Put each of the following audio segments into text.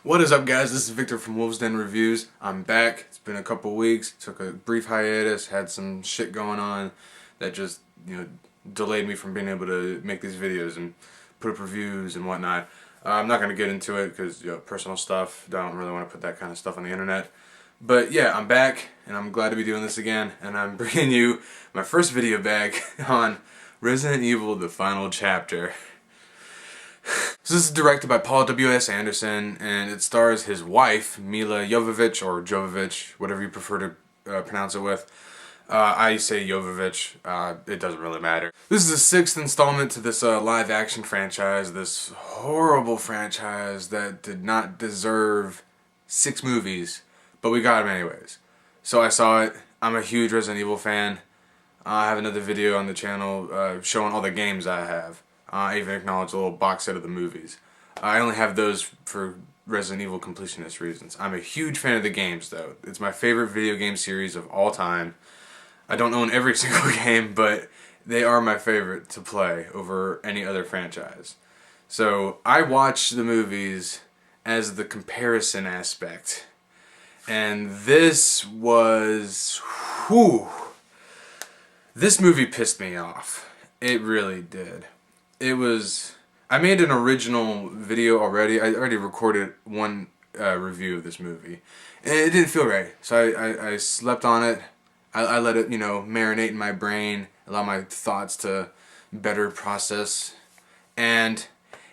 What is up, guys? This is Victor from Wolves Den Reviews. I'm back. It's been a couple weeks. Took a brief hiatus. Had some shit going on that just, delayed me from being able to make these videos and put up reviews and whatnot. I'm not going to get into it because, personal stuff. Don't really want to put that kind of stuff on the internet. But yeah, I'm back and I'm glad to be doing this again. And I'm bringing you my first video back on Resident Evil: The Final Chapter. So this is directed by Paul W.S. Anderson, and it stars his wife, Milla Jovovich, or Jovovich, whatever you prefer to pronounce it with. I say Jovovich, it doesn't really matter. This is the sixth installment to this live-action franchise, this horrible franchise that did not deserve 6 movies, but we got them anyways. So I saw it. I'm a huge Resident Evil fan. I have another video on the channel showing all the games I have. I even acknowledge a little box set of the movies. I only have those for Resident Evil completionist reasons. I'm a huge fan of the games, though. It's my favorite video game series of all time. I don't own every single game, but they are my favorite to play over any other franchise. So I watch the movies as the comparison aspect. And this was... whew. This movie pissed me off. It really did. It was... I made an original video already. I already recorded one review of this movie. And it didn't feel right. So I slept on it. I let it, marinate in my brain. Allow my thoughts to better process. And,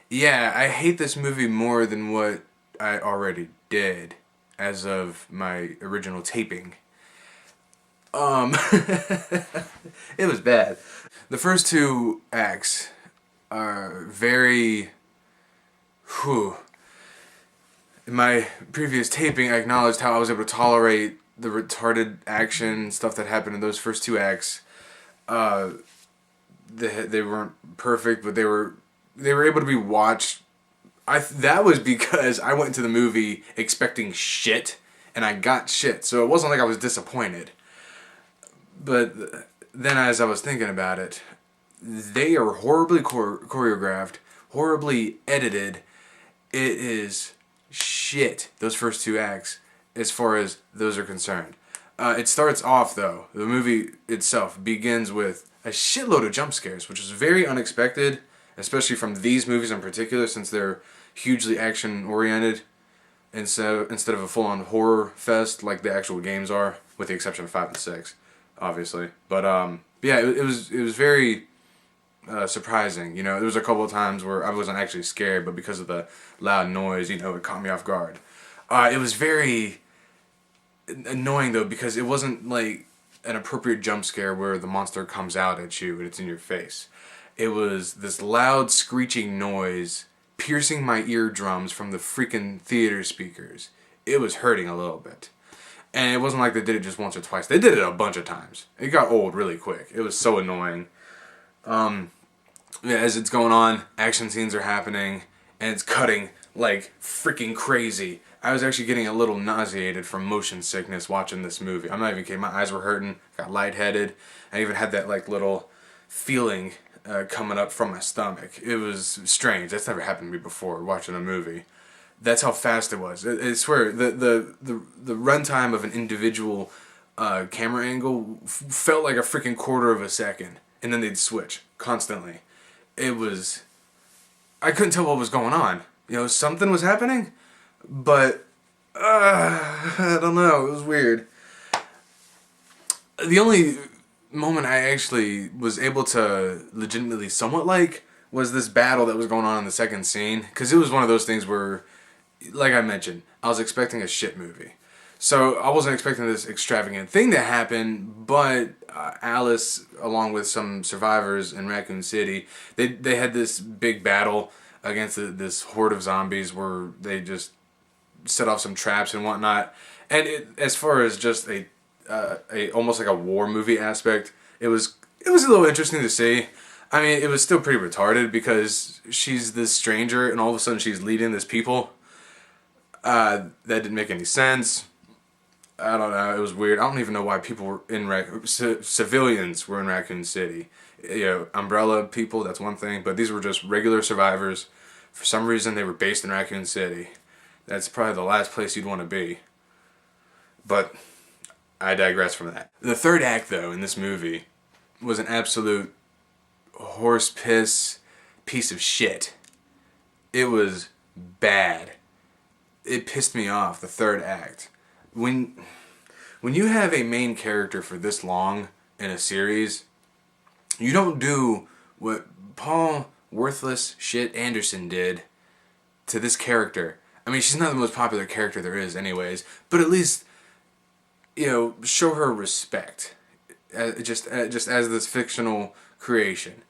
yeah, I hate this movie more than what I already did as of my original taping. It was bad. The first 2 acts are very... whew. In my previous taping, I acknowledged how I was able to tolerate the retarded action stuff that happened in those first 2 acts. They weren't perfect, but they were able to be watched. That was because I went into the movie expecting shit, and I got shit. So it wasn't like I was disappointed. But then as I was thinking about it, they are horribly choreographed, horribly edited. It is shit, those first 2 acts, as far as those are concerned. It starts off, though, the movie itself begins with a shitload of jump scares, which is very unexpected, especially from these movies in particular, since they're hugely action-oriented, instead of a full-on horror fest like the actual games are, with the exception of 5 and 6, obviously. But, yeah, it was very... surprising. There was a couple of times where I wasn't actually scared, but because of the loud noise, it caught me off guard. It was very annoying, though, because it wasn't like an appropriate jump scare where the monster comes out at you and it's in your face. It was this loud screeching noise piercing my eardrums from the freaking theater speakers. It was hurting a little bit. And it wasn't like they did it just once or twice. They did it a bunch of times. It got old really quick. It was so annoying. As it's going on, action scenes are happening, and it's cutting like freaking crazy. I was actually getting a little nauseated from motion sickness watching this movie. I'm not even kidding. My eyes were hurting, got lightheaded. I even had that like little feeling coming up from my stomach. It was strange. That's never happened to me before watching a movie. That's how fast it was. I swear, the runtime of an individual camera angle felt like a freaking quarter of a second. And then they'd switch constantly. It was... I couldn't tell what was going on. Something was happening, but... I don't know. It was weird. The only moment I actually was able to legitimately somewhat like was this battle that was going on in the second scene. Because it was one of those things where, like I mentioned, I was expecting a shit movie. So I wasn't expecting this extravagant thing to happen, but Alice, along with some survivors in Raccoon City, they had this big battle against this horde of zombies where they just set off some traps and whatnot. And as far as just a almost like a war movie aspect, it was a little interesting to see. I mean, it was still pretty retarded because she's this stranger and all of a sudden she's leading this people. That didn't make any sense. I don't know, it was weird. I don't even know why people were in civilians were in Raccoon City. Umbrella people, that's one thing, but these were just regular survivors. For some reason, they were based in Raccoon City. That's probably the last place you'd want to be. But I digress from that. The third act, though, in this movie was an absolute horse piss piece of shit. It was bad. It pissed me off, the third act. When you have a main character for this long in a series, you don't do what Paul Worthless Shit Anderson did to this character. I mean, she's not the most popular character there is anyways, but at least, show her respect. Just as this fictional creation.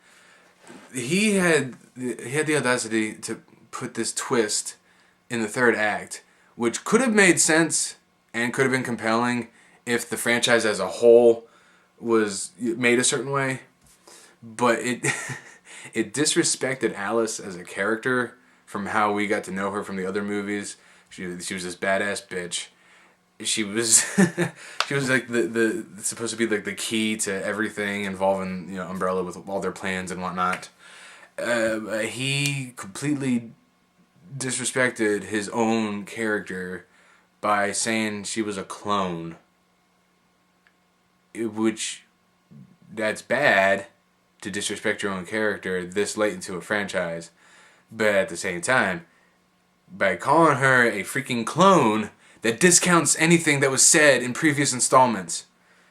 He had the audacity to put this twist in the third act, which could have made sense and could have been compelling if the franchise as a whole was made a certain way, but it it disrespected Alice as a character from how we got to know her from the other movies. She was this badass bitch. She was she was like the supposed to be like the key to everything involving Umbrella with all their plans and whatnot. He completely disrespected his own character by saying she was a clone, which that's bad to disrespect your own character this late into a franchise, but at the same time, by calling her a freaking clone, that discounts anything that was said in previous installments.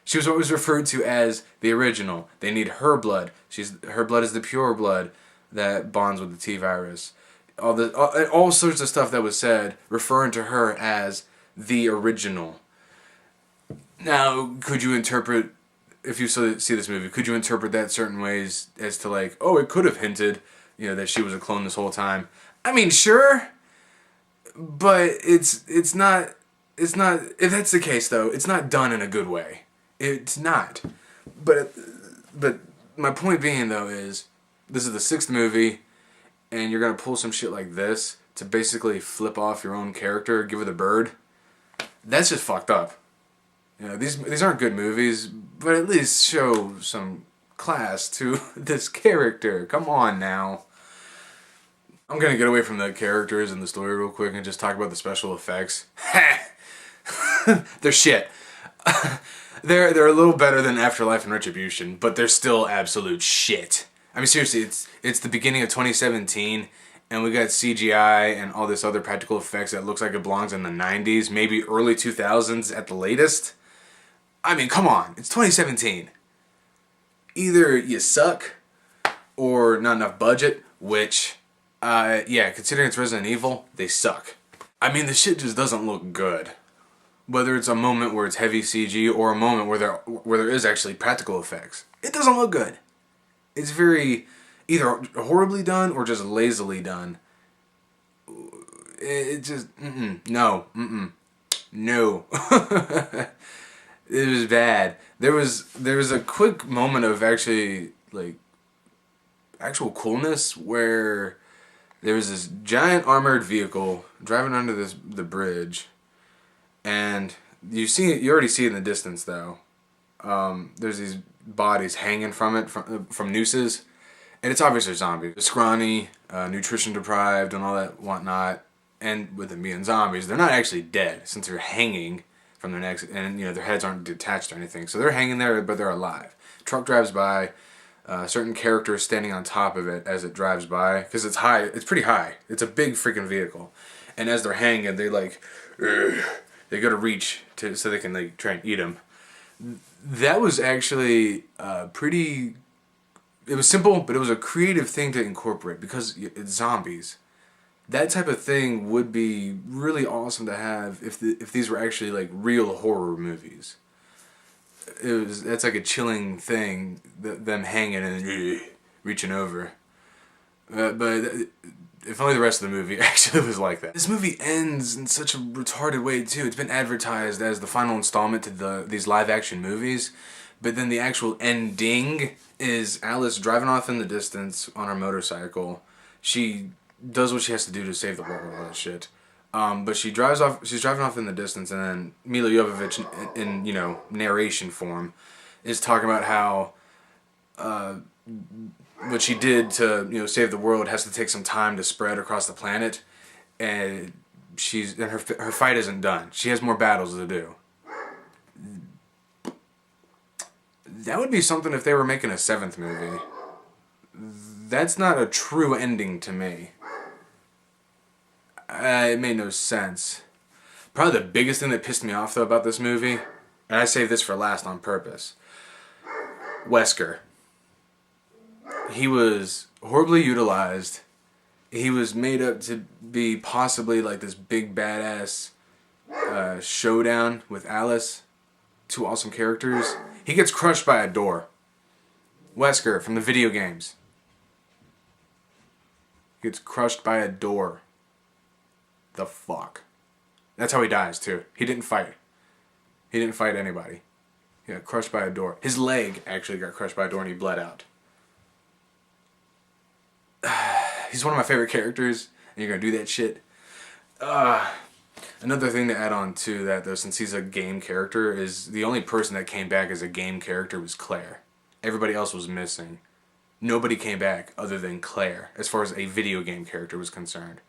She was always referred to as the original. They need her blood. Her blood is the pure blood that bonds with the T-virus. All sorts of stuff that was said referring to her as the original. Now, could you interpret, if you see this movie, could you interpret that certain ways as to like, oh, it could have hinted, that she was a clone this whole time? I mean, sure, but it's not. If that's the case, though, it's not done in a good way. It's not. But my point being, though, is this is the 6th movie, and you're gonna pull some shit like this to basically flip off your own character, give her the bird. That's just fucked up. These aren't good movies, but at least show some class to this character. Come on now. I'm gonna get away from the characters and the story real quick and just talk about the special effects. They're shit. They're a little better than Afterlife and Retribution, but they're still absolute shit. I mean, seriously, it's the beginning of 2017, and we got CGI and all this other practical effects that looks like it belongs in the 90s, maybe early 2000s at the latest. I mean, come on, it's 2017. Either you suck, or not enough budget, which, considering it's Resident Evil, they suck. I mean, the shit just doesn't look good. Whether it's a moment where it's heavy CG or a moment where there is actually practical effects, it doesn't look good. It's very either horribly done or just lazily done. It just no. It was bad. There was a quick moment of actually like actual coolness where there was this giant armored vehicle driving under the bridge, and you already see it in the distance though. There's these bodies hanging from it from nooses, and it's obviously zombies. They're scrawny, nutrition deprived, and all that whatnot. And with them being zombies, they're not actually dead since they're hanging from their necks, and their heads aren't detached or anything. So they're hanging there, but they're alive. Truck drives by. Certain characters standing on top of it as it drives by, because it's high. It's pretty high. It's a big freaking vehicle, and as they're hanging, they they go to reach so they can try and eat them. That was actually pretty. It was simple, but it was a creative thing to incorporate because it's zombies. That type of thing would be really awesome to have if these were actually real horror movies. That's like a chilling thing, them hanging and reaching over. But if only the rest of the movie actually was like that. This movie ends in such a retarded way too. It's been advertised as the final installment to these live action movies, but then the actual ending is Alice driving off in the distance on her motorcycle. She does what she has to do to save the world and all that shit. But she drives off. She's driving off in the distance, and then Milla Jovovich, in narration form, is talking about how what she did to save the world has to take some time to spread across the planet, and her fight isn't done. She has more battles to do. That would be something if they were making a 7th movie. That's not a true ending to me. It made no sense. Probably the biggest thing that pissed me off though about this movie, and I saved this for last on purpose, Wesker. He was horribly utilized. He was made up to be possibly like this big badass showdown with Alice. 2 awesome characters. He gets crushed by a door. Wesker from the video games. He gets crushed by a door. The fuck? That's how he dies too. He didn't fight. He didn't fight anybody. He got crushed by a door. His leg actually got crushed by a door and he bled out. He's one of my favorite characters, and you're gonna do that shit. Another thing to add on to that, though, since he's a game character, is the only person that came back as a game character was Claire. Everybody else was missing. Nobody came back other than Claire, as far as a video game character was concerned.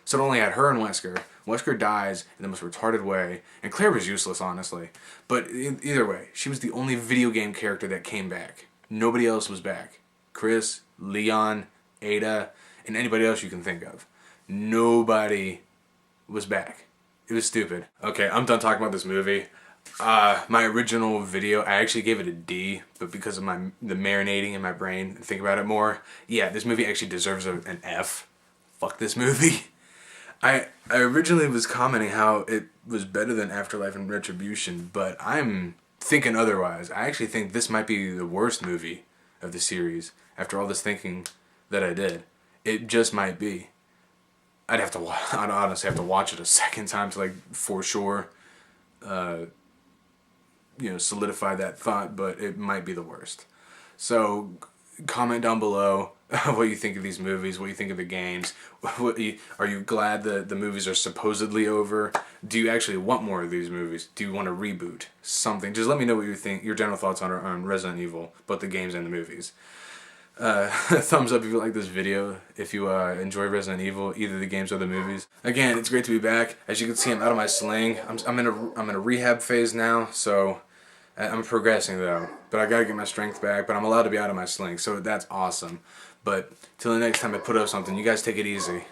So it only had her and Wesker. Wesker dies in the most retarded way, and Claire was useless, honestly. But either way, she was the only video game character that came back. Nobody else was back. Chris, Leon, Ada, and anybody else you can think of. Nobody was back. It was stupid. Okay, I'm done talking about this movie. My original video, I actually gave it a D, but because of the marinating in my brain, think about it more. Yeah, this movie actually deserves an F. Fuck this movie. I originally was commenting how it was better than Afterlife and Retribution, but I'm thinking otherwise. I actually think this might be the worst movie of the series after all this thinking that I did. It just might be. I'd honestly have to watch it a second time to, like, for sure, solidify that thought, but it might be the worst. So, comment down below what you think of these movies, what you think of the games. Are you glad that the movies are supposedly over? Do you actually want more of these movies? Do you want to reboot something? Just let me know what you think, your general thoughts on Resident Evil, both the games and the movies. Thumbs up if you like this video, if you enjoy Resident Evil, either the games or the movies. Again, it's great to be back. As you can see, I'm out of my sling. I'm in a rehab phase now, so I'm progressing though. But I gotta get my strength back, but I'm allowed to be out of my sling, so that's awesome. But till the next time I put up something, you guys take it easy.